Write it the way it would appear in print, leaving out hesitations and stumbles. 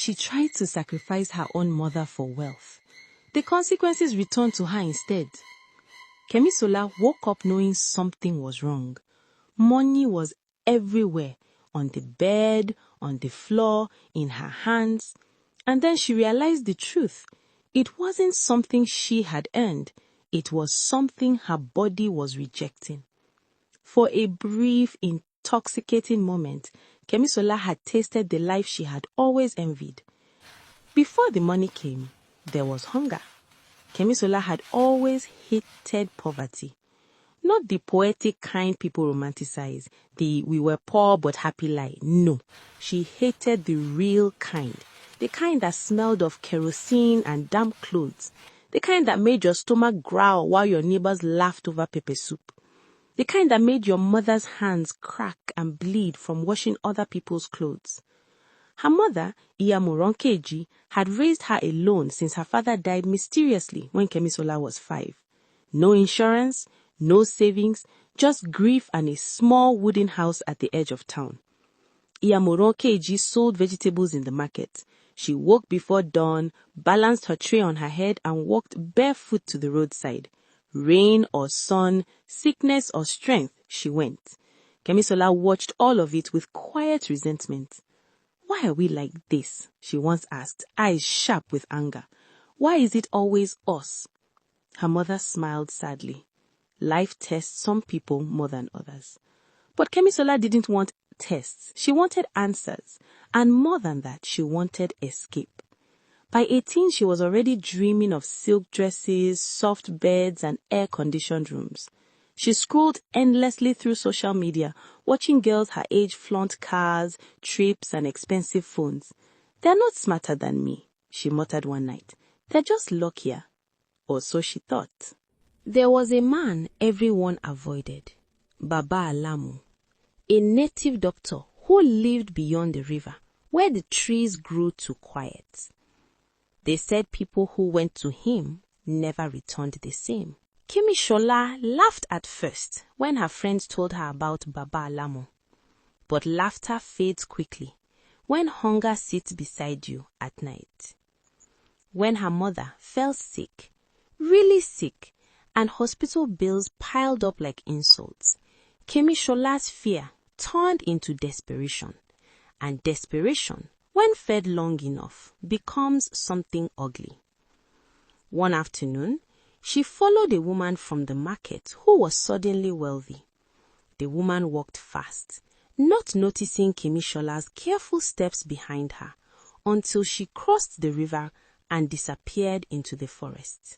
She tried to sacrifice her own mother for wealth. The consequences returned to her instead. Kemisola woke up knowing something was wrong. Money was everywhere, on the bed, on the floor, in her hands. And then she realized the truth. It wasn't something she had earned. It was something her body was rejecting. For a brief, intoxicating moment, Kemisola had tasted the life she had always envied. Before the money came, there was hunger. Kemisola had always hated poverty. Not the poetic kind people romanticize, the we were poor but happy lie. No, she hated the real kind. The kind that smelled of kerosene and damp clothes. The kind that made your stomach growl while your neighbors laughed over pepper soup. The kind that made your mother's hands crack and bleed from washing other people's clothes. Her mother, Iyamo Ronkeji, had raised her alone since her father died mysteriously when Kemisola was 5. No insurance, no savings, just grief and a small wooden house at the edge of town. Iyamo Ronkeji sold vegetables in the market. She woke before dawn, balanced her tray on her head and walked barefoot to the roadside. Rain or sun, sickness or strength, she went. Kemisola watched all of it with quiet resentment. "Why are we like this?" she once asked, eyes sharp with anger. "Why is it always us?" Her mother smiled sadly. Life tests some people more than others. But Kemisola didn't want tests. She wanted answers. And more than that, she wanted escape. By 18, she was already dreaming of silk dresses, soft beds, and air-conditioned rooms. She scrolled endlessly through social media, watching girls her age flaunt cars, trips, and expensive phones. "They're not smarter than me," she muttered one night. "They're just luckier." Or so she thought. There was a man everyone avoided, Baba Alamu, a native doctor who lived beyond the river, where the trees grew too quiet. They said people who went to him never returned the same. Kemisola laughed at first when her friends told her about Baba Alamu. But laughter fades quickly when hunger sits beside you at night. When her mother fell sick, really sick, and hospital bills piled up like insults, Kemisola's fear turned into desperation. And desperation, when fed long enough, becomes something ugly. One afternoon, she followed a woman from the market who was suddenly wealthy. The woman walked fast, not noticing Kemisola's careful steps behind her, until she crossed the river and disappeared into the forest.